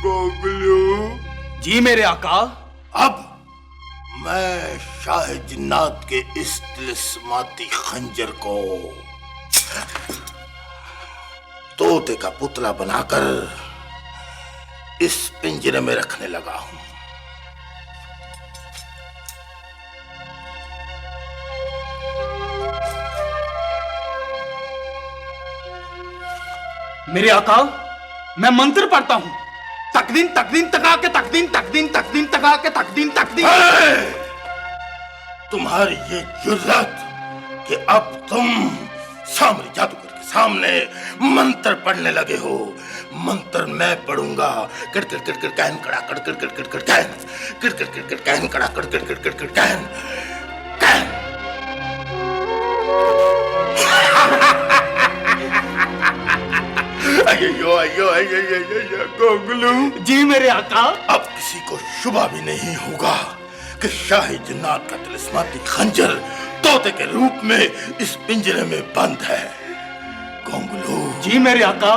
गोगलू जी मेरे आका। अब मैं शाह जिन्नात के इस तिलिस्माती खंजर को तोते का पुतला बनाकर इस पिंजरे में रखने लगा हूं। मेरे आका, मैं मंत्र पढ़ता हूं। तकदीन तकदीन तका के तकदीन तकदीन तकदीन तका के तकदीन तकदीन। तुम्हारी ये जुर्रत कि अब तुम सामरी जादूगर के सामने मंत्र पढ़ने लगे हो। मंत्र मैं पढ़ूंगा। किड़ किड़ किड़ किड़ कहन कड़ा कड़ किड़ किड़ किड़ किड़ कहन किड़ किड़ किड़ किड़ कहन कड़ा कड़ किड़ किड़ किड़ किड़ कहन कहन। अयो अयो अयो अयो गोगलू जी मेरे आका। अब किसी को शुबा भी नहीं होगा कि शाही जिन्नात का तिलिस्माती खंजर तोते के रूप में इस पिंजरे में बंद है। गोगलू जी मेरे आका।